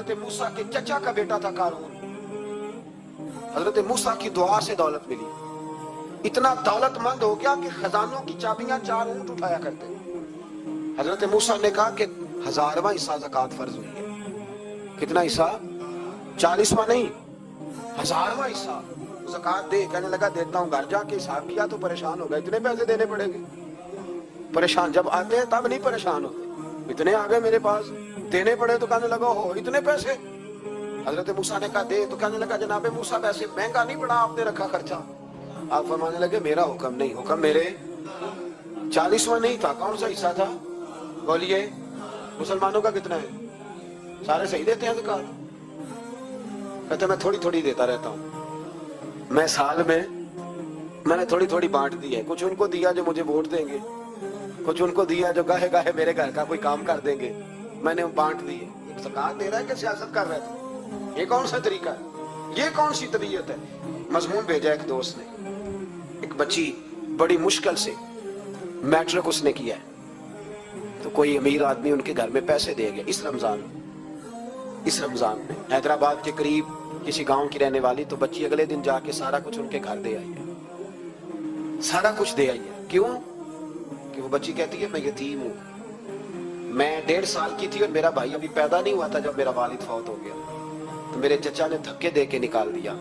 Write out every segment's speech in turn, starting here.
حضرت موسیٰ کے چچا کا بیٹا تھا قارون. حضرت موسیٰ کی دعا سے دولت ملی. اتنا دولت مند ہو گیا کہ خزانوں کی چابیاں 4 اونٹ اٹھایا کرتے. حضرت موسیٰ نے کہا کہ 1000واں حصہ زکوٰۃ فرض ہوئی ہے. کتنا حصہ؟ 40واں نہیں، 1000واں حصہ زکوٰۃ دے. کہنے لگا دیتا ہوں. گھر جا کے حساب کیا تو پریشان ہو گئے. اتنے پیسے دینے پڑیں گے. پریشان جب آتے ہیں تب نہیں پریشان ہوتے. اتنے آگے میرے پاس دینے پڑے تو کہنے لگا ہو اتنے پیسے. حضرت موسیٰ نے کہا دے. تو کہنے لگا جناب موسیٰ ویسے مہنگا نہیں پڑا آپ نے رکھا خرچہ. آپ فرمانے لگے میرا حکم نہیں، حکم میرے 40واں نہیں تھا. کون سا حصہ تھا بولیے؟ مسلمانوں کا کتنا ہے؟ سارے صحیح دیتے ہیں زکوٰۃ؟ کہتے میں تھوڑی تھوڑی دیتا رہتا ہوں. میں سال میں نے تھوڑی تھوڑی بانٹ دی ہے. کچھ ان کو دیا جو مجھے ووٹ دیں گے، کچھ ان کو دیا جو گاہے گاہے میرے گھر کا کوئی کام کر دیں گے. میں نے بانٹ دی ہے. زکوٰۃ دے رہا ہے کہ سیاست کر رہا تھا؟ یہ کون سا طریقہ ہے؟ یہ کون سی طبیعت ہے؟ مضمون بھیجا ایک دوست نے. ایک بچی بڑی مشکل سے میٹرک اس نے کیا ہے، تو کوئی امیر آدمی ان کے گھر میں پیسے دے گیا اس رمضان میں. حیدرآباد کے قریب کسی گاؤں کی رہنے والی. تو بچی اگلے دن جا کے سارا کچھ ان کے گھر دے آئی ہے. سارا کچھ دے آئی ہے. کیوں؟ کہ وہ بچی کہتی ہے میں یتیم ہوں. میں 1.5 سال کی تھی اور میرا بھائی ابھی پیدا نہیں ہوا تھا جب میرا والد فوت ہو گیا. تو میرے چچا نے دھکے دے کے نکال دیا.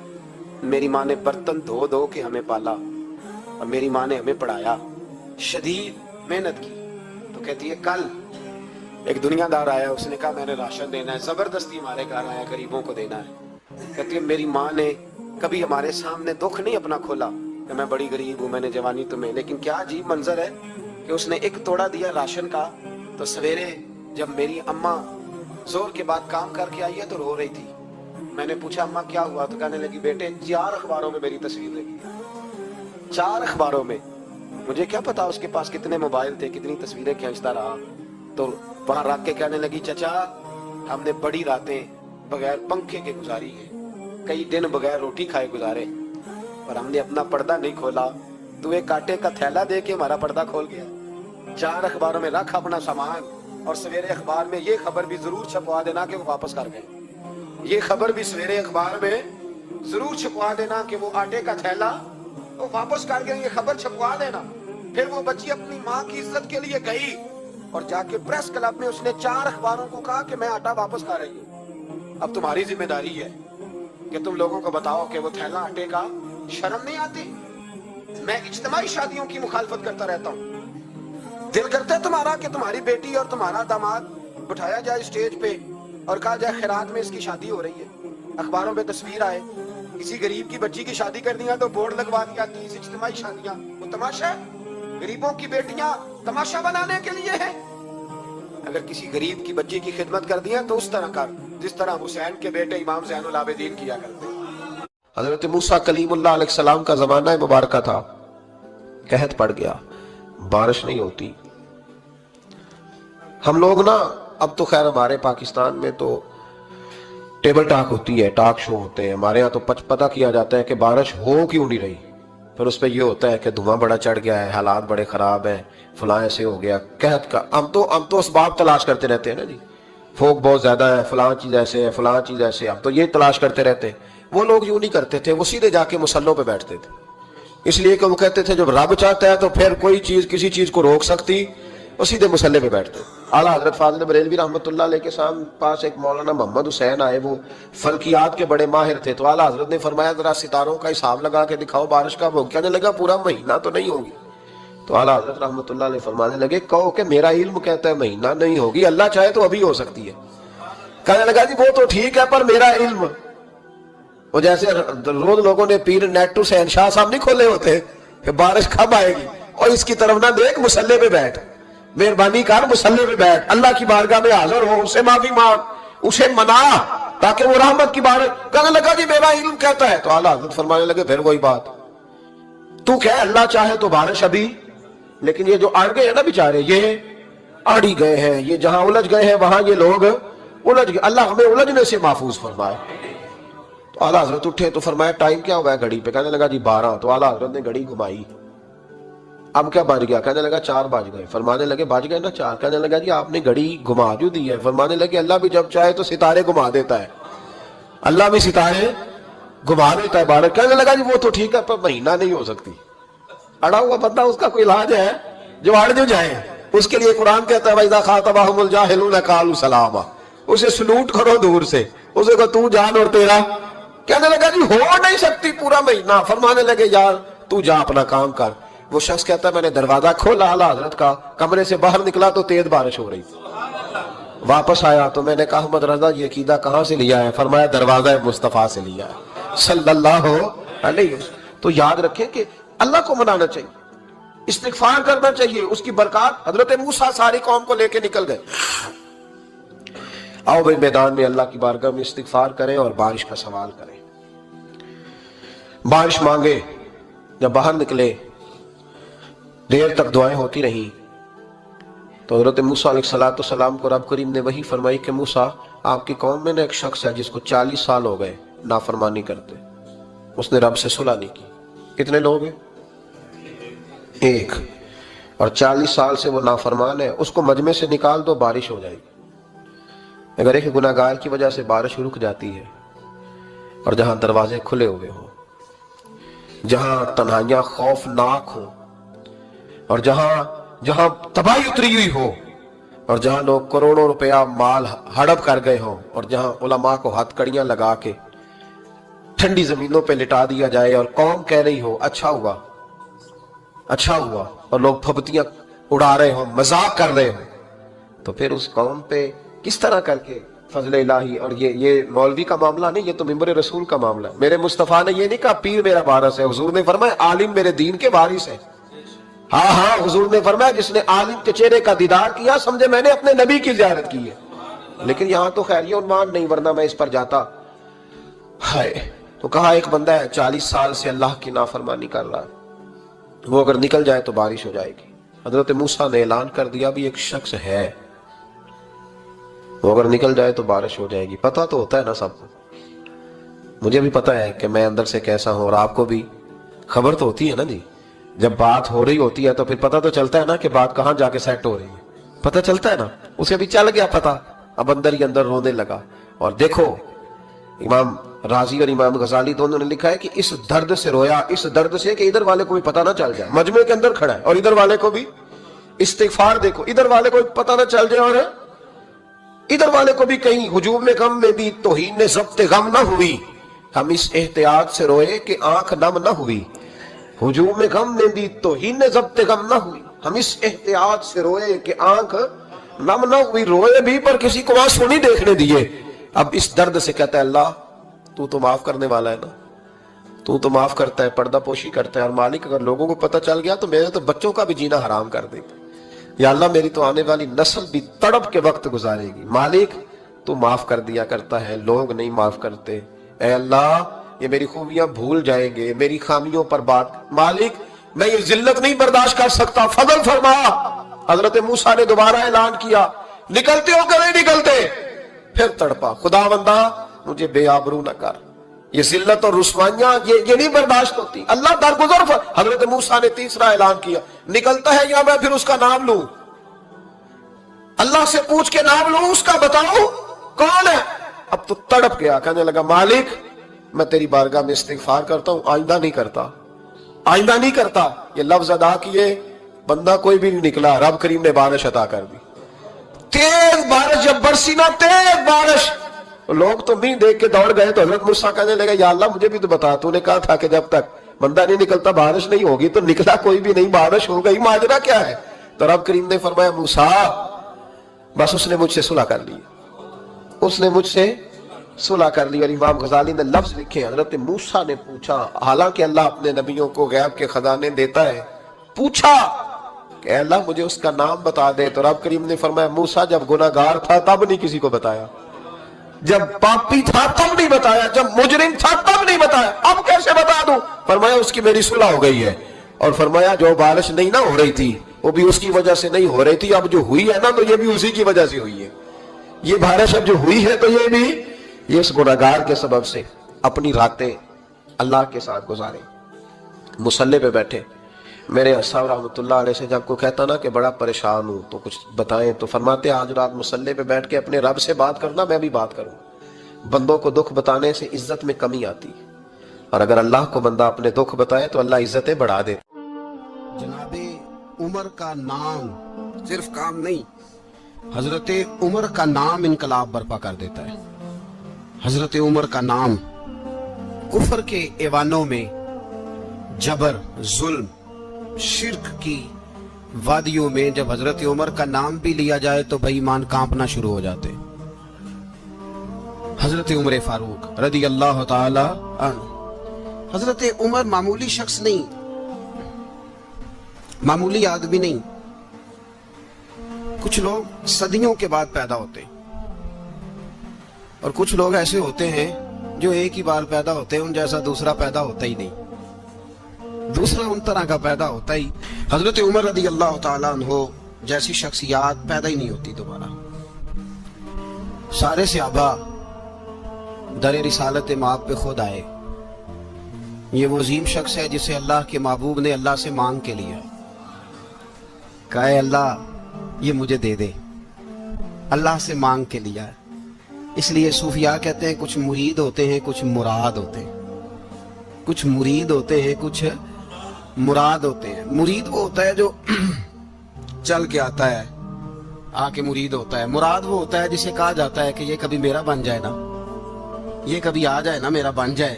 میری ماں نے برتن دھو دھو کے ہمیں پالا اور میری ماں نے ہمیں پڑھایا. شدید محنت کی. تو کہتی ہے کل ایک دنیا دار آیا، اس نے کہا میں نے راشن دینا ہے. زبردستی ہمارے گھر آیا، غریبوں کو دینا ہے. کہتی ہے میری ماں نے کبھی ہمارے سامنے دکھ نہیں اپنا کھولا کہ میں بڑی غریب ہوں، میں نے جوانی تمہیں. لیکن کیا عجیب منظر ہے کہ اس نے 1 توڑا دیا راشن کا. تو سویرے جب میری اماں زور کے بعد کام کر کے آئی ہے تو رو رہی تھی. میں نے پوچھا اماں کیا ہوا؟ تو کہنے لگی بیٹے 4 اخباروں میں میری تصویر لگی ہے. 4 اخباروں میں. مجھے کیا پتا اس کے پاس کتنے موبائل تھے، کتنی تصویریں کھینچتا رہا. تو وہاں رکھ کے کہنے لگی چچا ہم نے بڑی راتیں بغیر پنکھے کے گزاری ہے، کئی دن بغیر روٹی کھائے گزارے، اور ہم نے اپنا پردہ نہیں کھولا. تو ایک کانٹے کا تھیلا دے کے ہمارا پردہ کھول گیا. 4 اخباروں میں رکھ اپنا سامان، اور سویرے اخبار میں یہ خبر بھی ضرور چھپوا دینا کہ وہ واپس کر گئے. یہ خبر بھی سویرے اخبار میں ضرور چھپوا دینا کہ وہ آٹے کا تھیلا وہ واپس کر گئے. یہ خبر چھپوا دینا. پھر وہ بچی اپنی ماں کی عزت کے لیے گئی اور جا کے پریس کلب میں اس نے 4 اخباروں کو کہا کہ میں آٹا واپس کر رہی ہوں. اب تمہاری ذمہ داری ہے کہ تم لوگوں کو بتاؤ کہ وہ تھیلا آٹے کا. شرم نہیں آتی؟ میں اجتماعی شادیوں کی مخالفت کرتا رہتا ہوں. دل کرتا ہے تمہارا کہ تمہاری بیٹی اور تمہارا داماد بٹھایا جائے اسٹیج پہ اور کہا جائے خیرات میں اس کی شادی ہو رہی ہے، اخباروں پہ تصویر آئے. کسی غریب کی بچی کی شادی کر دیا تو بورڈ لگوا دیا 30 اجتماعی شادیاں. وہ تماشا ہے؟ غریبوں کی بیٹیاں تماشا بنانے کے لیے ہیں. اگر کسی غریب کی بچی کی خدمت کر دیا تو اس طرح کر جس طرح حسین کے بیٹے امام زین العابدین کیا کرتے. حضرت موسیٰ کلیم اللہ علیہ السلام کا زمانہ مبارکہ تھا. قحط پڑ گیا، بارش نہیں ہوتی. ہم لوگ نا اب تو خیر ہمارے پاکستان میں تو ٹیبل ٹاک ہوتی ہے، ٹاک شو ہوتے ہیں. ہمارے ہاں تو پتہ کیا جاتا ہے کہ بارش ہو کیوں نہیں رہی. پھر اس پہ یہ ہوتا ہے کہ دھواں بڑا چڑھ گیا ہے، حالات بڑے خراب ہیں، فلاں ایسے ہو گیا قحط کا. ہم تو اسباب تلاش کرتے رہتے ہیں نا جی. فوق بہت زیادہ ہے، فلاں چیز ایسے ہے، فلاں چیز ایسے. ہم تو یہ تلاش کرتے رہتے ہیں. وہ لوگ یوں نہیں کرتے تھے، وہ سیدھے جا کے مسلوں پہ بیٹھتے تھے. اس لیے کہ وہ کہتے تھے جب رب چاہتا ہے تو پھر کوئی چیز کسی چیز کو روک سکتی. وہ سیدھے مسلے پہ بیٹھتے. اعلیٰ حضرت فاضل بریلوی رحمۃ اللہ علیہ کے پاس ایک مولانا محمد حسین آئے. وہ فلکیات کے بڑے ماہر تھے. تو اعلیٰ حضرت نے فرمایا ذرا ستاروں کا حساب لگا کے دکھاؤ بارش کب ہوگی. کہنے لگا پورا مہینہ تو نہیں ہوگی. تو اعلیٰ حضرت رحمۃ اللہ علیہ فرمانے لگے کہو کہ میرا علم کہتا ہے مہینہ نہیں ہوگی، اللہ چاہے تو ابھی ہو سکتی ہے. کہنے لگا جی وہ تو ٹھیک ہے پر میرا علم. وہ جیسے روز لوگوں نے پیر نیٹو شہنشاہ صاحب نہیں کھولے ہوتے کہ بارش کب آئے گی، اور اس کی طرف نہ دیکھ، مسلے پہ بیٹھ، مہربانی کر مسلے پہ بیٹھ، اللہ کی بارگاہ میں حاضر ہو، اسے معافی مانگ، اسے منا تاکہ وہ رحمت کی بارش. کہنے لگا جی میرا علم کہتا ہے. تو اعلیٰ حضرت فرمانے لگے پھر وہی بات، تو کہ اللہ چاہے تو بارش ابھی. لیکن یہ جو اڑ گئے ہیں نا بیچارے، یہ اڑی گئے ہیں، یہ جہاں الجھ گئے ہیں وہاں یہ لوگ الجھ گئے. اللہ ہمیں الجھنے سے محفوظ فرمائے. تو اعلیٰ حضرت اٹھے تو فرمایا ٹائم کیا ہوا ہے گھڑی پہ؟ کہنے لگا جی 12. تو اعلیٰ حضرت نے گھڑی گھمائی. اب کیا بج گیا؟ کہنے لگا 4 بج گئے۔ فرمانے لگے بج گئے نا 4؟ کہنے لگا جی آپ نے گھڑی گھما جو دی ہے۔ فرمانے لگے اللہ بھی جب چاہے تو ستارے گھما دیتا ہے، اللہ بھی ستارے گھما دیتا ہے بارہ۔ کہنے لگا جی وہ تو ٹھیک ہے پر مہینہ نہیں ہو سکتی، اڑا ہوا بندہ، اس کا کوئی علاج ہے جو اڑ جو جائے؟ اس کے لیے قرآن کہتا ہے وَإِذَا خَاطَبَهُمُ الْجَاهِلُونَ قَالُوا سَلَامًا، اسے سلوٹ کرو دور سے، اسے کہو تو جان اور تیرا۔ کہنے لگا جی ہو نہیں سکتی پورا مہینہ۔ فرمانے لگے یار تو جا اپنا کام کر۔ وہ شخص کہتا ہے میں نے دروازہ کھولا اعلیٰ حضرت کا، کمرے سے باہر نکلا تو تیز بارش ہو رہی تھی۔ واپس آیا تو میں نے کہا احمد رضا یہ عقیدہ کہاں سے لیا ہے؟ فرمایا دروازہ مصطفیٰ سے لیا ہے صلی اللہ علیہ وسلم۔ تو یاد رکھیں کہ اللہ کو منانا چاہیے، استغفار کرنا چاہیے، اس کی برکات۔ حضرت موسیٰ ساری قوم کو لے کے نکل گئے۔ آؤ بھائی میدان میں اللہ کی بارگاہ میں استغفار کریں اور بارش کا سوال کریں، بارش مانگے۔ جب باہر نکلے دیر تک دعائیں ہوتی رہیں تو حضرت موسیٰ علیہ السلام کو رب کریم نے وحی فرمائی کہ موسیٰ آپ کی قوم میں نے ایک شخص ہے جس کو 40 سال ہو گئے نافرمانی کرتے، اس نے رب سے صلح نہیں کی۔ کتنے لوگ ہیں؟ ایک، اور 40 سال سے وہ نافرمان ہے، اس کو مجمع سے نکال دو بارش ہو جائے گی۔ اگر ایک گناہگار کی وجہ سے بارش رک جاتی ہے اور جہاں دروازے کھلے ہوئے ہوں، جہاں تنہائیاں خوفناک ہوں، اور جہاں تباہی اتری ہوئی ہو، اور جہاں لوگ کروڑوں روپیہ مال ہڑپ کر گئے ہوں، اور جہاں علماء کو ہتھ کڑیاں لگا کے ٹھنڈی زمینوں پہ لٹا دیا جائے اور قوم کہہ رہی ہو اچھا ہوا اچھا ہوا، اور لوگ پھبتیاں اڑا رہے ہوں، مذاق کر رہے ہوں، تو پھر اس قوم پہ کس طرح کر کے فضل الہی۔ اور یہ مولوی کا معاملہ نہیں، یہ تو ممبر رسول کا معاملہ ہے۔ میرے مصطفیٰ نے یہ نہیں کہا پیر میرا وارث ہے، حضور نے فرمایا عالم میرے دین کے وارث ہے۔ ہاں حضور نے فرمایا جس نے عالم کے چہرے کا دیدار کیا سمجھے میں نے اپنے نبی کی زیارت کی ہے۔ لیکن یہاں تو خیر یہ عنوان نہیں، ورنہ میں اس پر جاتا۔ تو کہا ایک بندہ ہے 40 سال سے اللہ کی نافرمانی کر رہا ہے، وہ اگر نکل جائے تو بارش ہو جائے گی۔ حضرت موسیٰ نے اعلان کر دیا بھی ایک شخص ہے، وہ اگر نکل جائے تو بارش ہو جائے گی۔ پتہ تو ہوتا ہے نا سب کو، مجھے بھی پتہ ہے کہ میں اندر سے کیسا ہوں، اور آپ کو بھی خبر تو ہوتی ہے نا جی۔ جب بات ہو رہی ہوتی ہے تو پھر پتہ تو چلتا ہے نا کہ بات کہاں جا کے سیٹ ہو رہی ہے، پتہ چلتا ہے نا۔ اسے بھی چل گیا پتہ، اب اندر ہی اندر رونے لگا۔ اور دیکھو امام رازی اور امام غزالی دونوں نے لکھا ہے کہ اس درد سے رویا، اس درد سے کہ ادھر والے کو بھی پتہ نہ چل جائے، مجمع کے اندر کھڑا ہے اور ادھر والے کو بھی استغفار، دیکھو ادھر والے کو بھی پتہ نہ چل جائے اور ادھر والے کو بھی کہیں ہجوم میں غم میں بھی توہین ضبط غم نہ ہوئی۔ ہم اس احتیاط سے روئے کہ آنکھ نم نہ ہوئی، ہجوم غم میں بھی توہین ضبط غم نہ ہوئی۔ ہم اس احتیاط سے روئے کہ آنکھ نم نہ ہوئی، روئے بھی پر کسی کو آنسو نہیں دیکھنے دیے۔ اب اس درد سے کہتا ہے اللہ تو تو معاف کرنے والا ہے نا، تو تو معاف کرتا ہے، پردہ پوشی کرتا ہے، اور مالک اگر لوگوں کو پتہ چل گیا تو میرے تو بچوں کا بھی جینا حرام کر دے گا، یا اللہ میری تو آنے والی نسل بھی تڑپ کے وقت گزارے گی۔ مالک تو معاف کر دیا کرتا ہے، لوگ نہیں معاف کرتے، اے اللہ یہ میری خوبیاں بھول جائیں گے، میری خامیوں پر بات، مالک میں یہ ذلت نہیں برداشت کر سکتا، فضل فرما۔ حضرت موسیٰ نے دوبارہ اعلان کیا نکلتے ہو کہ نہیں نکلتے؟ پھر تڑپا خداوندا مجھے بے آبرو نہ کر، یہ ذلت اور رسوائیاں یہ نہیں برداشت ہوتی، اللہ درگزر۔ حضرت موسیٰ نے تیسرا اعلان کیا نکلتا ہے یا میں پھر اس کا نام لوں، اللہ سے پوچھ کے نام لوں اس کا، بتاؤ کون ہے؟ اب تو تڑپ گیا، کہنے لگا مالک میں تیری بارگاہ میں استغفار کرتا ہوں، آئندہ نہیں کرتا، آئندہ نہیں کرتا۔ یہ لفظ ادا کیے بندہ کوئی بھی نہیں نکلا، رب کریم نے بارش عطا کر دی، تیز بارش جب برسی نا، تیز بارش، لوگ تو بھی دیکھ کے دوڑ گئے۔ تو حضرت موسیٰ کہنے لگا یا اللہ مجھے بھی تو بتا، تو نے کہا تھا کہ جب تک بندہ نہیں نکلتا بارش نہیں ہوگی، تو نکلا کوئی بھی نہیں، بارش ہو گئی، ماجرا کیا ہے؟ تو رب کریم نے فرمایا موسیٰ بس اس نے مجھ سے صلح کر لی، اس نے مجھ سے صلح کر لی۔ اور امام غزالی نے لفظ لکھے حضرت موسیٰ نے پوچھا، حالانکہ اللہ اپنے نبیوں کو غیب کے خزانے دیتا ہے، پوچھا کہ اے اللہ مجھے اس کا نام بتا دے۔ تو رب کریم نے فرمایا موسیٰ جب گناہگار تھا تب نہیں کسی کو بتایا، جب پاپی تھا تب نہیں بتایا، جب مجرم تھا تب نہیں بتایا، اب کیسے بتا دوں؟ فرمایا اس کی میری صلح ہو گئی ہے، اور فرمایا جو بارش نہیں نہ ہو رہی تھی وہ بھی اس کی وجہ سے نہیں ہو رہی تھی، اب جو ہوئی ہے نا تو یہ بھی اسی کی وجہ سے ہوئی ہے، یہ بارش اب جو ہوئی ہے تو یہ بھی یہ اس گناہگار کے سبب سے۔ اپنی راتیں اللہ کے ساتھ گزارے، مصلی پہ بیٹھے، میرے صاحب رحمۃ اللہ علیہ سے جب کوئی کہتا نا کہ بڑا پریشان ہوں تو کچھ بتائیں، تو فرماتے آج رات مصلی پہ بیٹھ کے اپنے رب سے بات کرنا، میں بھی بات کروں۔ بندوں کو دکھ بتانے سے عزت میں کمی آتی، اور اگر اللہ کو بندہ اپنے دکھ بتائے تو اللہ عزتیں بڑھا دے۔ جناب عمر کا نام صرف کام نہیں، حضرت عمر کا نام انقلاب برپا کر دیتا ہے۔ حضرت عمر کا نام کفر کے ایوانوں میں، جبر، ظلم، شرک کی وادیوں میں جب حضرت عمر کا نام بھی لیا جائے تو بے ایمان کانپنا شروع ہو جاتے۔ حضرت عمر فاروق رضی اللہ تعالی عنہ۔ حضرت عمر معمولی شخص نہیں، معمولی آدمی نہیں۔ کچھ لوگ صدیوں کے بعد پیدا ہوتے ہیں، اور کچھ لوگ ایسے ہوتے ہیں جو ایک ہی بار پیدا ہوتے ہیں، ان جیسا دوسرا پیدا ہوتا ہی نہیں، دوسرا ان طرح کا پیدا ہوتا ہی۔ حضرت عمر رضی اللہ تعالیٰ عنہ جیسی شخصیات پیدا ہی نہیں ہوتی دوبارہ۔ سارے صحابہ در رسالت مآب پہ خود آئے۔ یہ وہ عظیم شخص ہے جسے اللہ کے محبوب نے اللہ سے مانگ کے لیا، کہا اے اللہ یہ مجھے دے دے، اللہ سے مانگ کے لیا۔ اس لیے صوفیاء کہتے ہیں کچھ مرید ہوتے ہیں، کچھ مراد ہوتے ہیں، کچھ مرید ہوتے ہیں، کچھ مراد ہوتے ہیں۔ مرید وہ ہوتا ہے جو چل کے آتا ہے، آ کے مرید ہوتا ہے۔ مراد وہ ہوتا ہے جسے کہا جاتا ہے کہ یہ کبھی میرا بن جائے نا، یہ کبھی آ جائے نا، میرا بن جائے،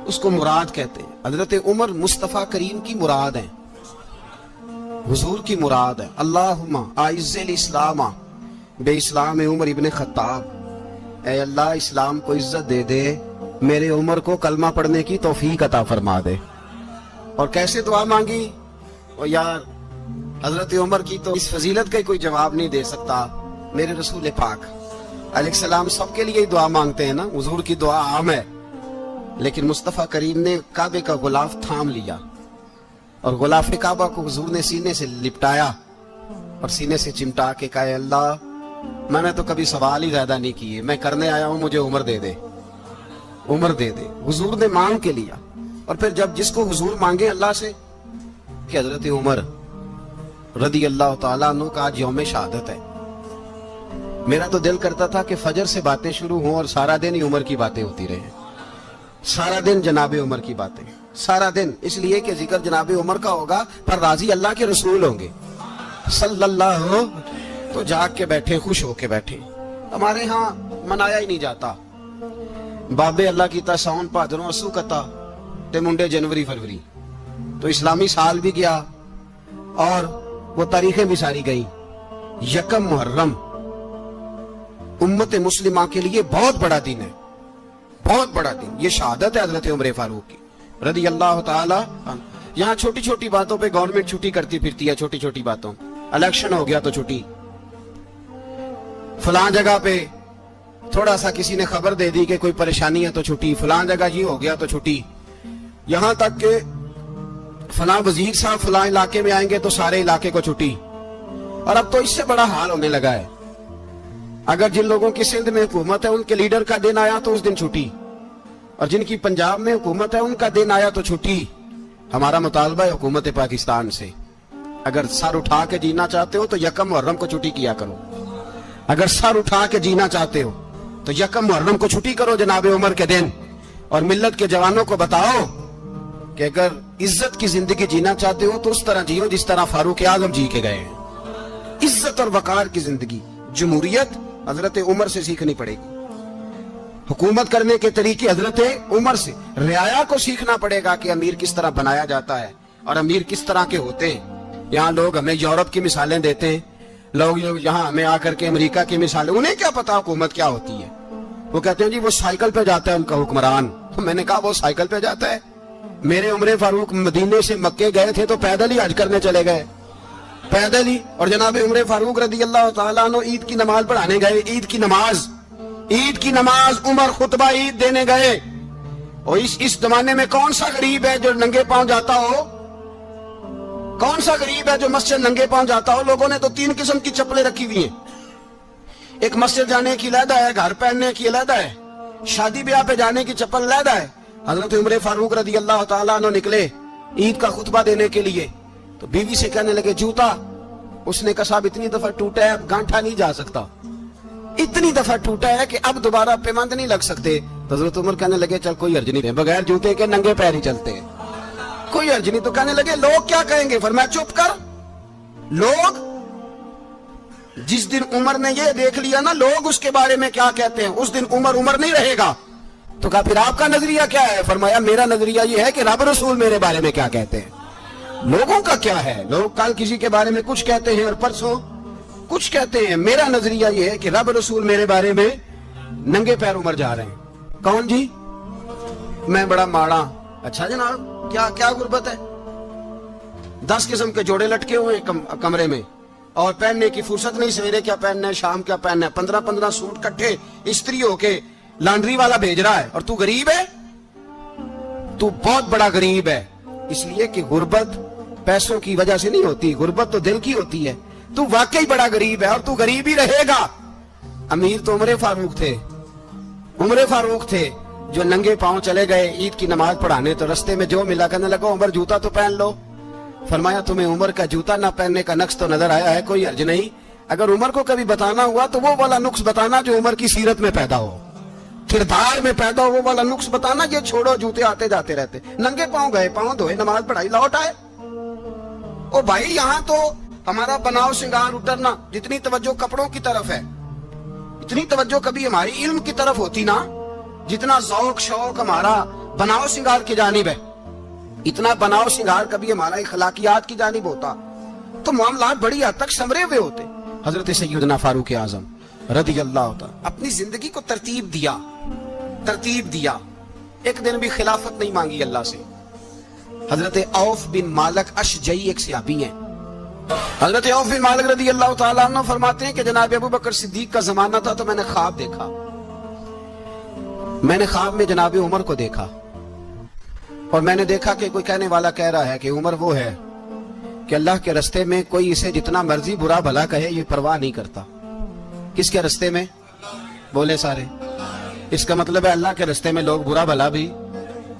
اس کو مراد کہتے ہیں۔ حضرت عمر مصطفیٰ کریم کی مراد ہیں، حضور کی مراد ہے۔ اللہم اعز الاسلام بے اسلام عمر ابن خطاب، اے اللہ اسلام کو عزت دے دے، میرے عمر کو کلمہ پڑھنے کی توفیق عطا فرما دے۔ اور کیسے دعا مانگی؟ اور یار حضرت عمر کی تو اس فضیلت کا کوئی جواب نہیں دے سکتا۔ میرے رسول پاک علیہ السلام سب کے لیے ہی دعا مانگتے ہیں نا، حضور کی دعا عام ہے، لیکن مصطفیٰ کریم نے کعبے کا غلاف تھام لیا، اور غلاف کعبہ کو حضور نے سینے سے لپٹایا اور سینے سے چمٹا کے کہا اے اللہ میں نے تو کبھی سوال ہی زیادہ نہیں کیے، میں کرنے آیا ہوں، مجھے عمر دے دے، عمر دے دے۔ حضور نے مانگ کے لیا، اور پھر جب جس کو حضور مانگے اللہ سے، کہ حضرت عمر رضی اللہ تعالیٰ عنہ کا آج یوم شہادت ہے، میرا تو دل کرتا تھا کہ فجر سے باتیں شروع ہوں اور سارا دن ہی عمر کی باتیں ہوتی رہے، سارا دن جناب عمر کی باتیں، سارا دن، اس لیے کہ ذکر جناب عمر کا ہوگا پر راضی اللہ کے رسول ہوں گے صلی اللہ، تو جاگ کے بیٹھے، خوش ہو کے بیٹھے۔ ہمارے ہاں منایا ہی نہیں جاتا، بابے اللہ کی تا ساؤن بھادروں اسو کتا تے منڈے جنوری فروری، تو اسلامی سال بھی گیا اور وہ تاریخیں بھی ساری گئی۔ یکم محرم امت مسلمہ کے لیے بہت بڑا دن ہے، بہت بڑا دن، یہ شہادت ہے حضرت عمر فاروق کی رضی اللہ تعالی عنہ۔ یہاں چھوٹی چھوٹی باتوں پہ گورنمنٹ چھٹی کرتی پھرتی ہے، چھوٹی چھوٹی باتوں، الیکشن ہو گیا تو چھٹی، فلاں جگہ پہ تھوڑا سا کسی نے خبر دے دی کہ کوئی پریشانی ہے تو چھٹی، فلاں جگہ یہ ہو گیا تو چھٹی، یہاں تک کہ فلاں وزیر صاحب فلاں علاقے میں آئیں گے تو سارے علاقے کو چھٹی۔ اور اب تو اس سے بڑا حال ہونے لگا ہے، اگر جن لوگوں کی سندھ میں حکومت ہے ان کے لیڈر کا دن آیا تو اس دن چھٹی، اور جن کی پنجاب میں حکومت ہے ان کا دن آیا تو چھٹی۔ ہمارا مطالبہ ہے حکومت پاکستان سے، اگر سر اٹھا کے جینا چاہتے ہو تو یکم محرم کو چھٹی کیا کرو، اگر سر اٹھا کے جینا چاہتے ہو تو یکم محرم کو چھٹی کرو جناب عمر کے دن، اور ملت کے جوانوں کو بتاؤ کہ اگر عزت کی زندگی جینا چاہتے ہو تو اس طرح جیو جس طرح فاروق اعظم جی کے گئے ہیں، عزت اور وقار کی زندگی۔ جمہوریت حضرت عمر سے سیکھنی پڑے گی، حکومت کرنے کے طریقے حضرت عمر سے، رعایا کو سیکھنا پڑے گا کہ امیر کس طرح بنایا جاتا ہے اور امیر کس طرح کے ہوتے ہیں۔ یہاں لوگ ہمیں یورپ کی مثالیں دیتے ہیں، لوگ یہاں ہمیں آ کر کے امریکہ کی مثالیں، انہیں کیا پتا حکومت کیا ہوتی ہے، وہ کہتے ہیں جی وہ سائیکل پہ جاتا ہے ان کا حکمران۔ میں نے کہا وہ سائیکل پہ جاتا ہے؟ میرے عمر فاروق مدینے سے مکے گئے تھے تو پیدل ہی حج کرنے چلے گئے، پیدل ہی، اور جناب عمر فاروق رضی اللہ تعالیٰ عنہ عید کی نماز پڑھانے گئے، عید کی نماز عمر خطبہ عید دینے گئے۔ اور اس زمانے میں کون سا غریب ہے جو ننگے پاؤں جاتا ہو؟ کون سا غریب ہے جو مسجد ننگے پاؤں جاتا ہو؟ لوگوں نے تو 3 قسم کی چپلیں رکھی ہوئی ہیں، ایک مسجد جانے کی علیحدہ ہے، گھر پہننے کی علیحدہ ہے، شادی بیاہ پہ جانے کی چپل علیحدہ ہے۔ حضرت عمر فاروق رضی اللہ تعالیٰ عنہ نکلے عید کا خطبہ دینے کے لیے، تو بیوی سے کہنے لگے جوتا. اس نے کہا صاحب اتنی دفعہ ٹوٹا ہے اب گانٹھا نہیں جا سکتا, اتنی دفعہ ٹوٹا ہے کہ اب دوبارہ پیمند نہیں لگ سکتے. تو حضرت عمر کہنے لگے چل کوئی حرج نہیں, بغیر جوتے کے ننگے پیر ہی چلتے ہیں, کوئی حرج نہیں. تو کہنے لگے لوگ کیا کہیں گے؟ فرمایا چپ کر. لوگ جس دن عمر نے یہ دیکھ لیا نا لوگ اس کے بارے میں کیا کہتے ہیں, اس دن عمر نہیں رہے گا. تو کہا پھر آپ کا نظریہ کیا ہے؟ فرمایا میرا نظریہ یہ ہے کہ رب رسول میرے بارے میں کیا کہتے ہیں. لوگوں کا کیا ہے, لوگ کل کسی کے بارے میں کچھ کہتے ہیں اور پرسوں کچھ کہتے ہیں. میرا نظریہ یہ ہے کہ رب رسول میرے بارے میں ننگے پیر عمر جا رہے ہیں. کون جی؟ میں بڑا ماڑا. اچھا جناب کیا غربت ہے؟ 10 قسم کے جوڑے لٹکے ہوئے کمرے میں اور پہننے کی فرصت نہیں, سویرے کیا پہننا ہے شام کیا پہننا ہے, 15 سوٹ کٹھے استری ہو کے لانڈری والا بھیج رہا ہے, اور تو غریب ہے, تو بہت بڑا غریب ہے. اس لیے کہ غربت پیسوں کی وجہ سے نہیں ہوتی, غربت تو دل کی ہوتی ہے. تو واقعی بڑا غریب ہے اور تو غریب ہی رہے گا. امیر تو عمر فاروق تھے جو ننگے پاؤں چلے گئے عید کی نماز پڑھانے. تو رستے میں جو ملا کہنے لگا عمر جوتا تو پہن لو. فرمایا تمہیں عمر کا جوتا نہ پہننے کا نقص تو نظر آیا ہے؟ کوئی حرج نہیں. اگر عمر کو کبھی بتانا ہوا تو وہ والا نقص بتانا جو عمر کی سیرت میں پیدا ہو, کردار میں پیدا ہو, وہ والا نقص بتانا. یہ چھوڑو جوتے آتے جاتے رہتے, ننگے پاؤں گئے, پاؤں دھوئے, نماز پڑھائی, لوٹ آئے. او بھائی یہاں تو ہمارا بناؤ سنگار اترنا, جتنی توجہ کپڑوں کی طرف ہے اتنی توجہ کبھی ہماری علم کی طرف ہوتی نا, جتنا ذوق شوق ہمارا بناؤ سنگار کی جانب ہے, اتنا بناؤ سنگار کبھی ہمارا اخلاقیات کی جانب ہوتا تو معاملات بڑی حد تک سنورے ہوئے ہوتے. حضرت سیدنا فاروق اعظم رضی اللہ تعالی اپنی زندگی کو ترتیب دیا. ایک دن بھی خلافت نہیں مانگی اللہ سے. حضرت عوف بن مالک اشجعی ایک صحابی ہیں. حضرت عوف بن مالک رضی اللہ تعالیٰ عنہ فرماتے ہیں کہ جناب ابو بکر صدیق کا زمانہ تھا تو میں نے خواب دیکھا. میں نے خواب میں جناب عمر کو دیکھا اور میں نے دیکھا کہ کوئی کہنے والا کہہ رہا ہے کہ عمر وہ ہے کہ اللہ کے رستے میں کوئی اسے جتنا مرضی برا بھلا کہے یہ پرواہ نہیں کرتا. کس کے رستے میں؟ بولے سارے. اس کا مطلب ہے اللہ کے رستے میں لوگ برا بھلا بھی.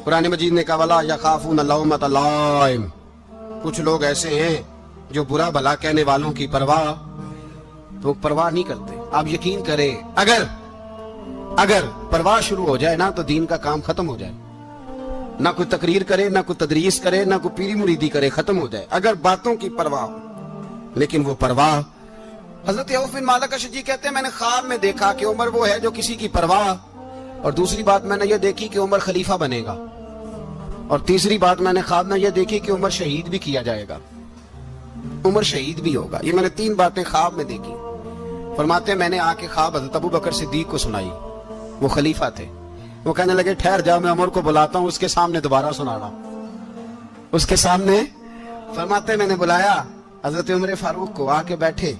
قرآن مجید نے کہا وَلَا يَخَافُونَ لَوْمَةَ لَائِمٍ. کچھ لوگ ایسے ہیں جو برا بھلا کہنے والوں کی پرواہ نہیں کرتے. آپ یقین کریں اگر پرواہ شروع ہو جائے نا تو دین کا کام ختم ہو جائے. نہ کوئی تقریر کرے, نہ کوئی تدریس کرے, نہ کوئی پیری مریدی کرے, ختم ہو جائے اگر باتوں کی پرواہ ہو. لیکن وہ پرواہ, حضرت عوف بن مالک اشجعی کہتے ہیں میں نے خواب میں دیکھا کہ عمر وہ ہے جو کسی کی پرواہ, اور دوسری بات میں نے یہ دیکھی کہ عمر خلیفہ بنے گا, اور تیسری بات میں نے خواب میں یہ دیکھی کہ عمر شہید بھی کیا جائے گا, عمر شہید بھی ہوگا. یہ میں نے 3 باتیں خواب میں دیکھی. فرماتے ہیں میں نے آ کے خواب حضرت ابو بکر صدیق کو سنائی, وہ خلیفہ تھے. وہ کہنے لگے ٹھہر جاؤ میں عمر کو بلاتا ہوں, اس کے سامنے دوبارہ سنانا, اس کے سامنے. فرماتے ہیں میں نے بلایا حضرت عمر فاروق کو, آ کے بیٹھے,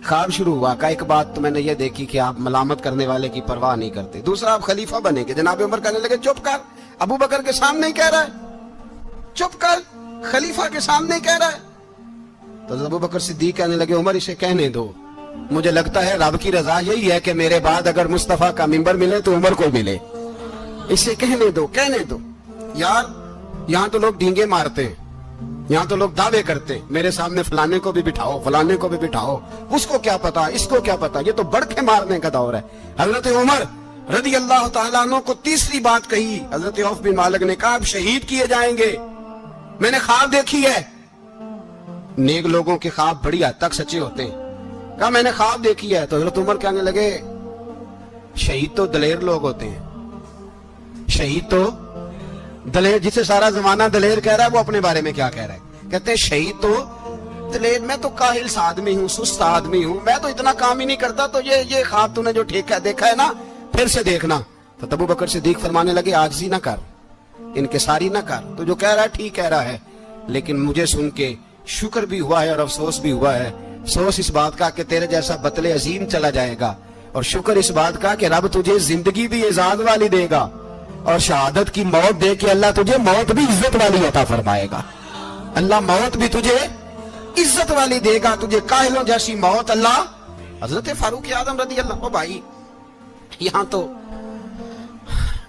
خواب شروع ہوا. کا ایک بات تو میں نے یہ دیکھی کہ آپ ملامت کرنے والے کی پرواہ نہیں کرتے. دوسرا آپ خلیفہ بنے گے. جناب عمر کہنے لگے چپ کر, ابو بکر کے سامنے ہی کہہ رہا ہے, چپ کر, خلیفہ کے سامنے ہی کہہ رہا ہے. تو ابو بکر صدیق کہنے لگے عمر اسے کہنے دو, مجھے لگتا ہے رب کی رضا یہی ہے کہ میرے بعد اگر مصطفیٰ کا منبر ملے تو عمر کو ملے, اسے کہنے دو. یار یہاں تو لوگ ڈینگے مارتے ہیں, یہاں تو لوگ دعوے کرتے ہیں میرے سامنے فلانے کو بھی بٹھاؤ, فلانے کو بھی بٹھاؤ, اس کو کیا پتا, اس کو کیا پتا, یہ تو بڑکے مارنے کا دور ہے. حضرت عمر رضی اللہ تعالیٰ عنہ کو تیسری بات کہی. حضرت عوف بن مالک نے کہا آپ شہید کیے جائیں گے, میں نے خواب دیکھی ہے. نیک لوگوں کے خواب بڑی حد تک سچے ہوتے ہیں. کہا میں نے خواب دیکھی ہے. تو حضرت عمر کہنے لگے شہید تو دلیر لوگ ہوتے ہیں, شہید تو دلیر, جسے سارا زمانہ دلیر کہہ رہا ہے وہ اپنے بارے میں کیا کہہ رہا ہے؟ کہتے ہیں شہید تو دلیر, میں تو کاہل سا آدمی ہوں, سست آدمی ہوں, میں تو اتنا کام ہی نہیں کرتا. تو یہ خواب تو نے جو دیکھا ہے نا پھر سے دیکھنا. تو ابو بکر صدیق فرمانے لگے عاجزی نہ کر, انکساری نہ کر, تو جو کہہ رہا ہے ٹھیک کہہ رہا ہے, لیکن مجھے سن کے شکر بھی ہوا ہے اور افسوس بھی ہوا ہے. افسوس اس بات کا کہ تیرے جیسا بطل عظیم چلا جائے گا, اور شکر اس بات کا کہ رب تجھے زندگی بھی اعزاز والی دے گا, اور شہادت کی موت دے کے اللہ تجھے موت بھی عزت والی عطا فرمائے گا. اللہ موت بھی تجھے عزت والی دے گا, تجھے کاہلوں جیسی موت اللہ. حضرت فاروق اعظم رضی اللہ عنہ. بھائی یہاں تو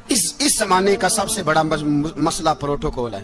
اس زمانے کا سب سے بڑا مسئلہ پروٹوکول ہے.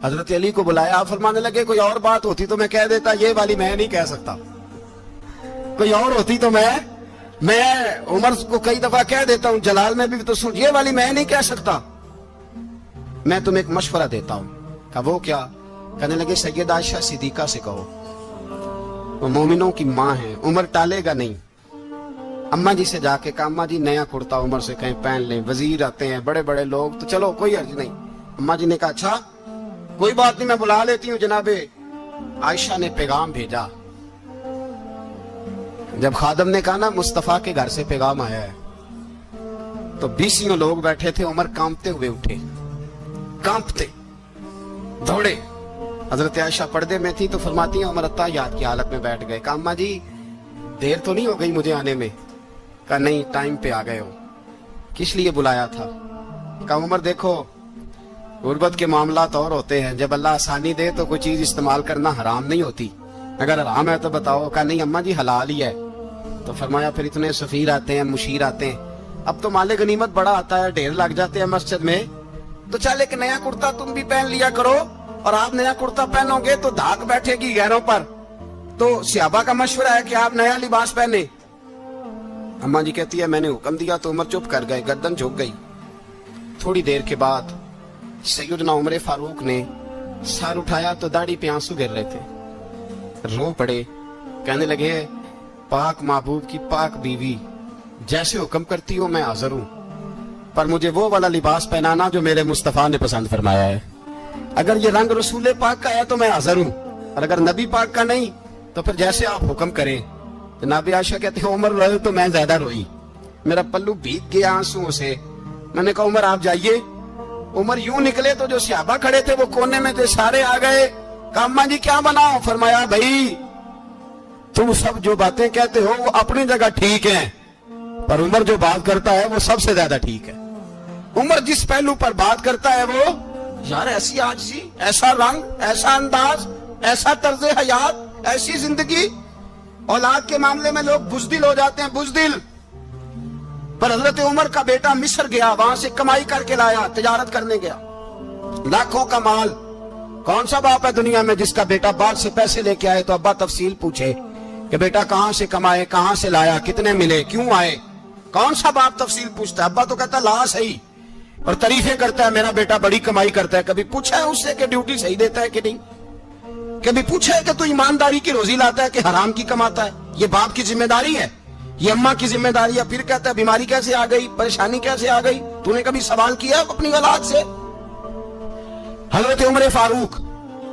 حضرت علی کو بلایا, آپ فرمانے لگے کوئی اور بات ہوتی تو میں کہہ دیتا, یہ والی میں نہیں کہہ سکتا. کوئی اور ہوتی تو میں عمر کو کئی دفعہ کہہ دیتا ہوں, جلال میں بھی تو سن, یہ والی میں نہیں کہہ سکتا. میں تمہیں ایک مشورہ دیتا ہوں. کہا وہ کیا؟ کہنے لگے سیدہ عائشہ صدیقہ سے کہو, وہ مومنوں کی ماں ہے, عمر ٹالے گا نہیں. اماں جی سے جا کے کہا اماں جی نیا کرتا عمر سے کہیں پہن لیں, وزیر آتے ہیں, بڑے بڑے لوگ, تو چلو کوئی حرج نہیں. اماں جی نے کہا اچھا کوئی بات نہیں, میں بلا لیتی ہوں. جناب عائشہ نے پیغام بھیجا. جب خادم نے کہا نا مصطفیٰ کے گھر سے پیغام آیا ہے, تو 20 لوگ بیٹھے تھے. عمر کانپتے ہوئے اٹھے, کانپتے دوڑے. حضرت عائشہ پردے میں تھی تو فرماتی ہیں عمر اتحیات کی حالت میں بیٹھ گئے. کہا اماں جی دیر تو نہیں ہو گئی مجھے آنے میں؟ کہا نہیں, ٹائم پہ آ گئے ہو. کس لیے بلایا تھا؟ کہا عمر دیکھو غربت کے معاملات اور ہوتے ہیں, جب اللہ آسانی دے تو کوئی چیز استعمال کرنا حرام نہیں ہوتی, اگر حرام ہے تو بتاؤ. کہا نہیں اماں جی حلال ہی ہے. تو فرمایا پھر اتنے سفیر آتے ہیں, مشیر آتے ہیں, اب تو مال غنیمت بڑا آتا ہے, ڈھیر لگ جاتے ہیں مسجد میں, تو چل ایک نیا کرتا تم بھی پہن لیا کرو, اور آپ نیا کرتا پہنو گے تو دھاگ بیٹھے گی غیروں پر. تو صحابہ کا مشورہ ہے کہ آپ نیا لباس پہنے. اماں جی کہتی ہے میں نے حکم دیا تو عمر چپ کر گئے, گردن جھک گئی. تھوڑی دیر کے بعد سیدنا عمر فاروق نے سر اٹھایا تو داڑھی پہ آنسو گر رہے تھے, رو پڑے. کہنے لگے پاک محبوب کی پاک بیوی, جیسے حکم کرتی ہو میں حاضر ہوں, پر مجھے وہ والا لباس پہنانا جو میرے مصطفیٰ نے پسند فرمایا ہے. اگر یہ رنگ رسول پاک کا ہے تو میں حاضر ہوں, اور اگر نبی پاک کا نہیں تو پھر جیسے آپ حکم کریں. جناب عائشہ کہتے ہیں عمر روئے تو میں زیادہ روئی, میرا پلو بھیگ گیا آنسوں سے. میں نے کہا عمر آپ جائیے. عمر یوں نکلے تو جو صحابہ کھڑے تھے وہ کونے میں تھے, سارے آ گئے. کہا اماں جی کیا بناؤ؟ فرمایا بھائی تم سب جو باتیں کہتے ہو وہ اپنی جگہ ٹھیک ہیں, پر عمر جو بات کرتا ہے وہ سب سے زیادہ ٹھیک ہے. عمر جس پہلو پر بات کرتا ہے وہ, یار ایسی عاجزی, ایسا رنگ, ایسا انداز, ایسا طرز حیات, ایسی زندگی. اولاد کے معاملے میں لوگ بزدل ہو جاتے ہیں, بزدل. پر حضرت عمر کا بیٹا مصر گیا, وہاں سے کمائی کر کے لایا, تجارت کرنے گیا, لاکھوں کا مال. کون سا باپ ہے دنیا میں جس کا بیٹا باہر سے پیسے لے کے آئے تو ابا تفصیل پوچھے کہ بیٹا کہاں سے کمائے, کہاں سے لایا, کتنے ملے, کیوں آئے؟ کون سا باپ تفصیل پوچھتا ہے؟ ابا تو کہتا لا صحیح, اور تعریفیں کرتا ہے میرا بیٹا بڑی کمائی کرتا ہے. کبھی پوچھا ہے اس سے کہ ڈیوٹی صحیح دیتا ہے کہ نہیں؟ کبھی پوچھا ہے کہ تو ایمانداری کی روزی لاتا ہے کہ حرام کی کماتا ہے؟ یہ باپ کی ذمہ داری ہے, یہ اماں کی ذمہ داری ہے. پھر کہتا ہے بیماری کیسے آ گئی, پریشانی کیسے آ گئی؟ تو نے کبھی سوال کیا اپنی اولاد سے؟ حضرت عمر فاروق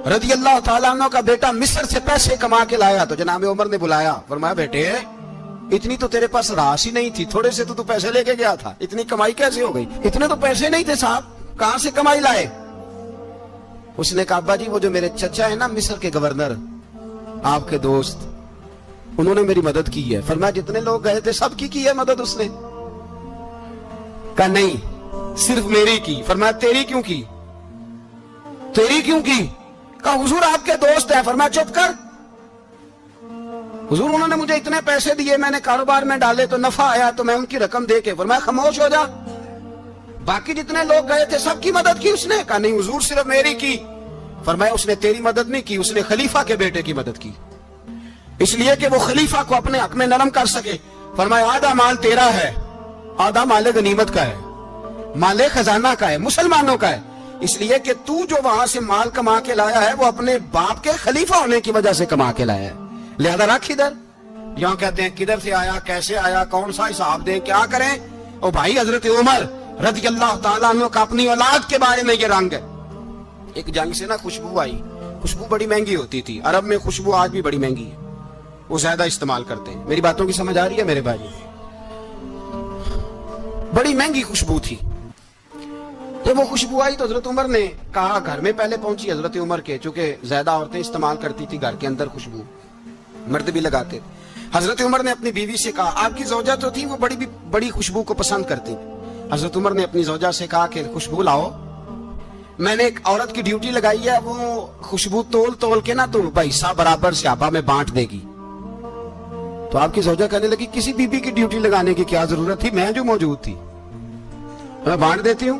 رضی اللہ تعالیٰ عنہ کا بیٹا مصر سے پیسے کما کے لایا تو جناب عمر نے بلایا, فرمایا بیٹے اتنی تو تیرے پاس راس ہی نہیں تھی, تھوڑے سے تو پیسے لے کے گیا تھا, اتنی کمائی کیسے ہو گئی؟ اتنے تو پیسے نہیں تھے صاحب, کہاں سے کمائی لائے؟ اس نے کہا ابا جی وہ جو میرے چچا ہے نا مصر کے گورنر, آپ کے دوست, انہوں نے میری مدد کی ہے. فرمایا جتنے لوگ گئے تھے سب کی ہے مدد اس نے؟ کہا نہیں صرف میری کی. فرمایا تیری کیوں کی؟ تیری کیوں کی؟ کہا حضور آپ کے دوست ہیں. فرمایا چپ کر, حضور انہوں نے مجھے اتنے پیسے دیے, میں نے کاروبار میں ڈالے تو نفع آیا تو میں ان کی رقم دے کے. فرمایا خاموش ہو جا, باقی جتنے لوگ گئے تھے سب کی مدد کی اس نے؟ کہا نہیں حضور صرف میری کی. فرمایا اس نے تیری مدد نہیں کی, اس نے خلیفہ کے بیٹے کی مدد کی, اس لیے کہ وہ خلیفہ کو اپنے حق میں نرم کر سکے. فرمایا آدھا مال تیرا ہے, آدھا مال غنیمت کا ہے, مال خزانہ کا ہے, مسلمانوں کا ہے, اس لیے کہ تو جو وہاں سے مال کما کے لایا ہے وہ اپنے باپ کے خلیفہ ہونے کی وجہ سے کما کے لایا ہے, لہذا رکھ ادھر. یہاں کہتے ہیں کدھر سے آیا, کیسے آیا, کون سا حساب دیں, کیا کریں؟ او بھائی حضرت عمر رضی اللہ تعالیٰ عنہ کا اپنی اولاد کے بارے میں یہ رنگ ہے. ایک جنگ سے نا خوشبو آئی, خوشبو بڑی مہنگی ہوتی تھی, عرب میں خوشبو آج بھی بڑی مہنگی ہے, وہ زیادہ استعمال کرتے ہیں. میری باتوں کی سمجھ آ رہی ہے میرے بھائی؟ بڑی مہنگی خوشبو تھی. جب وہ خوشبو آئی تو حضرت عمر نے کہا, گھر میں پہلے پہنچی حضرت عمر کے, چونکہ زیادہ عورتیں استعمال کرتی تھی گھر کے اندر خوشبو, مرد بھی لگاتے. حضرت عمر نے اپنی بیوی سے کہا, آپ کی زوجہ تو تھی وہ بڑی خوشبو کو پسند کرتی. حضرت عمر نے اپنی زوجہ سے کہا کہ خوشبو لاؤ, میں نے ایک عورت کی ڈیوٹی لگائی ہے, وہ خوشبو تول کے نا تو حصہ برابر صحابہ میں بانٹ دے گی. تو آپ کی زوجہ کہنے لگی کسی بی بی کی ڈیوٹی لگانے کی کیا ضرورت تھی, میں جو موجود تھی میں بانٹ دیتی ہوں.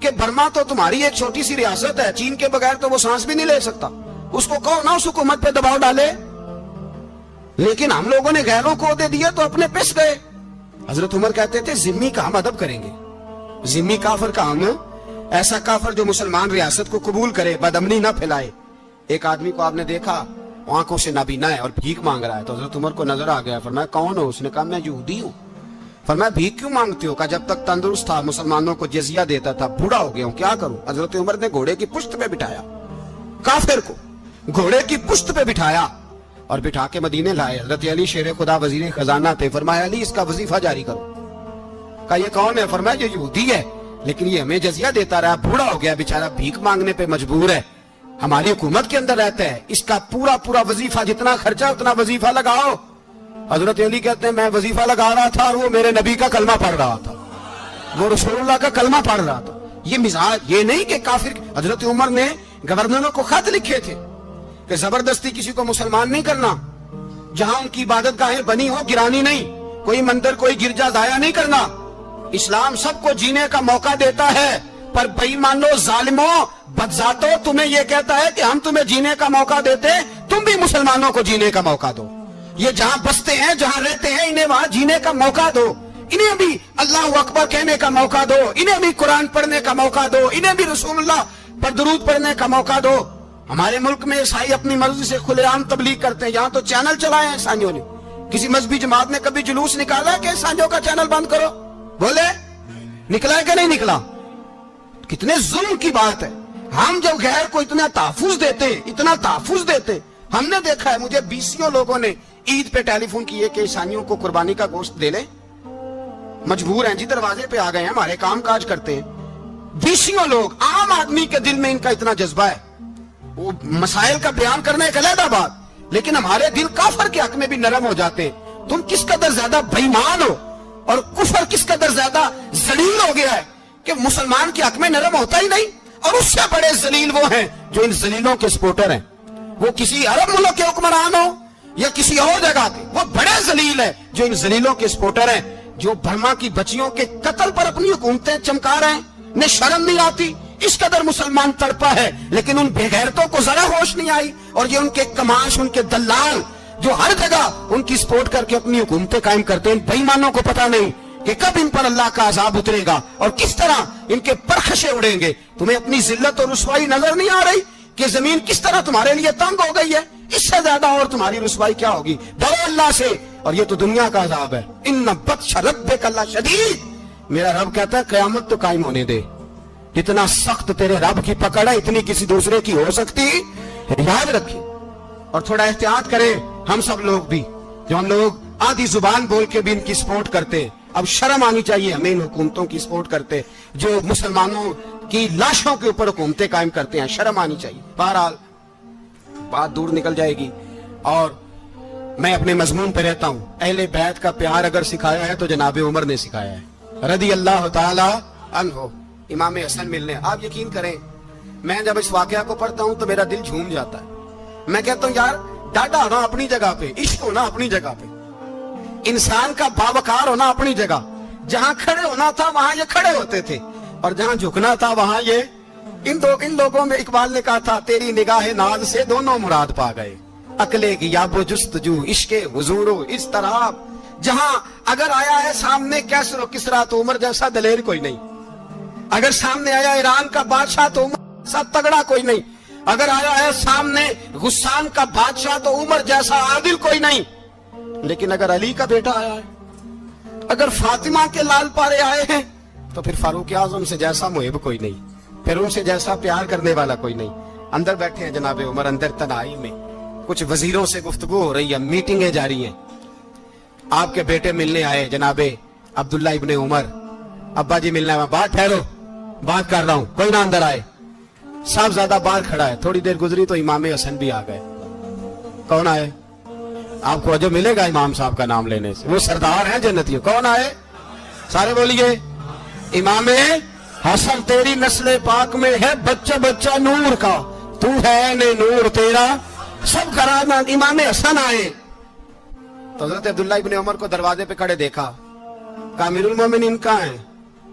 کہ برما تو تمہاری ایک چھوٹی سی ریاست ہے, چین کے بغیر تو وہ سانس بھی نہیں لے سکتا, اس کو کہو نا اس حکومت پہ دباؤ ڈالے. لیکن ہم لوگوں نے غیروں کو دے دیا تو اپنے پس گئے. حضرت عمر کہتے تھے ذمی کا ہم ادب کریں گے, ذمی کافر کا ہم, ایسا کافر جو مسلمان ریاست کو قبول کرے, بدامنی نہ پھیلائے. ایک آدمی کو آپ نے دیکھا آنکھوں سے نابینا ہے اور بھیک مانگ رہا ہے, تو حضرت عمر کو نظر آ گیا, فرمایا کون ہو؟ اس نے کہا میں یہودی ہوں. فرمایا بھیک کیوں مانگتے ہو؟ کہا جب تک تندرست تھا مسلمانوں کو جزیہ دیتا تھا, بوڑھا ہو گیا ہوں کیا کروں. حضرت عمر نے گھوڑے کی پشت پہ بٹھایا, کافر کو گھوڑے کی پشت پہ بٹھایا اور بٹھا کے مدینے لائے. حضرت علی شیر خدا وزیر خزانہ تھے, فرمایا علی اس کا وظیفہ جاری کرو. کہا یہ کون ہے؟ فرمایا یہ یہودی ہے لیکن یہ ہمیں جزیہ دیتا رہا, بوڑھا ہو گیا بیچارہ, بھیک مانگنے پہ مجبور ہے, ہماری حکومت کے اندر رہتا ہے, اس کا پورا وظیفہ جتنا خرچہ اتنا وظیفہ لگاؤ. حضرت علی کہتے ہیں میں وظیفہ لگا رہا تھا اور وہ میرے نبی کا کلمہ پڑھ رہا تھا, وہ رسول اللہ کا کلمہ پڑھ رہا تھا. یہ مزاج یہ نہیں کہ کافر. حضرت عمر نے گورنروں کو خط لکھے تھے کہ زبردستی کسی کو مسلمان نہیں کرنا, جہاں ان کی عبادت گاہیں بنی ہو گرانی نہیں, کوئی مندر کوئی گرجا ضائع نہیں کرنا. اسلام سب کو جینے کا موقع دیتا ہے, پر بے ایمانو ظالموں بدذاتوں تمہیں یہ کہتا ہے کہ ہم تمہیں جینے کا موقع دیتے, تم بھی مسلمانوں کو جینے کا موقع دو. یہ جہاں بستے ہیں جہاں رہتے ہیں انہیں وہاں جینے کا موقع دو, انہیں بھی اللہ اکبر کہنے کا موقع دو, انہیں بھی قرآن پڑھنے کا موقع دو, انہیں بھی رسول اللہ پر درود پڑھنے کا موقع دو. ہمارے ملک میں عیسائی اپنی مرضی سے کھلے عام تبلیغ کرتے ہیں, یہاں تو چینل چلائے ہیں عیسائیوں نے. کسی مذہبی جماعت نے کبھی جلوس نکالا کہ عیسائیوں کا چینل بند کرو؟ بولے نکلا ہے کہ نہیں نکلا؟ کتنے ظلم کی بات ہے. ہم جب غیر کو اتنا تحفظ دیتے, ہم نے دیکھا ہے, مجھے 20 لوگوں نے عید پہ ٹیلی فون کیے کہ عیسائیوں کو قربانی کا گوشت دے لیں, مجبور ہیں جی, دروازے پہ آ گئے ہیں, ہمارے کام کاج کرتے ہیں. 20 لوگ, عام آدمی کے دل میں ان کا اتنا جذبہ ہے, وہ مسائل کا بیان کرنے ایک علیحدہ بات, لیکن ہمارے دل کافر کے حق میں بھی نرم ہو جاتے ہیں. تم کس قدر زیادہ بے ایمان ہو اور کفر کس قدر زیادہ ذلیل ہو گیا ہے کہ مسلمان کے حق میں نرم ہوتا ہی نہیں. اور اس سے بڑے ذلیل وہ ہیں جو ان ذلیلوں کے سپورٹر ہیں, وہ کسی عرب ملک کے حکمران ہو یا کسی اور جگہ کے, وہ بڑے ذلیل ہیں جو ان ذلیلوں کے سپورٹر ہیں, جو برما کی بچیوں کے قتل پر اپنی حکومتیں چمکا رہے ہیں. انہیں شرم نہیں آتی, اس قدر مسلمان تڑپا ہے لیکن ان بے غیرتوں کو ذرا ہوش نہیں آئی. اور یہ ان کے کماش, ان کے دلال جو ہر جگہ ان کی سپورٹ کر کے اپنی حکومتیں قائم کرتے ہیں, بے ایمانوں کو پتہ نہیں کہ کب ان پر اللہ کا عذاب اترے گا اور کس طرح ان کے پرخشے اڑیں گے. تمہیں اپنی ذلت اور رسوائی نظر نہیں آ رہی کہ زمین کس طرح تمہارے لیے تنگ ہو گئی ہے؟ اس سے زیادہ اور تمہاری رسوائی کیا ہوگی؟ ڈرو اللہ سے, اور یہ تو دنیا کا عذاب ہے. ان بطش ربک لشدید, میرا رب کہتا ہے قیامت تو قائم ہونے دے, جتنا سخت تیرے رب کی پکڑ ہے اتنی کسی دوسرے کی ہو سکتی. یاد رکھیں اور تھوڑا احتیاط کریں. ہم سب لوگ بھی, جو ہم لوگ آدھی زبان بول کے بھی ان کی سپورٹ کرتے, اب شرم آنی چاہیے ہمیں ان حکومتوں کی سپورٹ کرتے جو مسلمانوں کی لاشوں کے اوپر حکومتیں قائم کرتے ہیں. شرم آنی چاہیے. بہرحال بات دور نکل جائے گی اور میں اپنے مضمون پہ رہتا ہوں. اہل بیت کا پیار اگر سکھایا ہے تو جناب عمر نے سکھایا ہے رضی اللہ تعالی عنہ. امام حسن ملنے, آپ یقین کریں میں جب اس واقعہ کو پڑھتا ہوں تو میرا دل جھوم جاتا ہے. میں کہتا ہوں یار ڈاڈا ہونا اپنی جگہ پہ, عشق ہونا اپنی جگہ پہ, انسان کا باوقار ہونا اپنی جگہ. جہاں کھڑے ہونا تھا وہاں یہ کھڑے ہوتے تھے اور جہاں جھکنا تھا وہاں یہ. ان لوگوں میں اقبال نے کہا تھا تیری نگاہ ناز سے دونوں مراد پا گئے, عقلے کی یاب و جستجو عشق حضور و اضطراب. جہاں اگر آیا ہے سامنے کیسر و کسرا تو عمر جیسا دلیر کوئی نہیں, اگر سامنے آیا ایران کا بادشاہ تو عمر جیسا تگڑا کوئی نہیں, اگر آیا ہے سامنے غسان کا بادشاہ تو عمر جیسا عادل کوئی نہیں. لیکن اگر علی کا بیٹا آیا ہے, اگر فاطمہ کے لال پارے آئے ہیں تو پھر فاروق اعظم سے جیسا محب کوئی نہیں, پھر ان سے جیسا پیار کرنے والا کوئی نہیں. اندر بیٹھے ہیں جناب عمر, اندر تنہائی میں کچھ وزیروں سے گفتگو ہو رہی ہے, میٹنگیں جاری ہیں. آپ کے بیٹے ملنے آئے جناب عبداللہ ابن عمر, ابا جی ملنا ہے. بات ٹھہرو, بات کر رہا ہوں, کوئی نہ اندر آئے. صاحب زیادہ باہر کھڑا ہے. تھوڑی دیر گزری تو امام حسن بھی آ گئے. کون آئے؟ آپ کو جو ملے گا امام صاحب کا نام لینے سے, وہ سردار ہیں جنتیوں. کون آئے؟ سارے بولیے. امام حسن تیری نسل پاک میں ہے بچہ بچہ نور کا, تو ہے نے نور تیرا سب کرانا. امام حسن آئے تو حضرت عبداللہ ابن عمر کو دروازے پہ کھڑے دیکھا. کہا امیر المومنین کہاں ہیں؟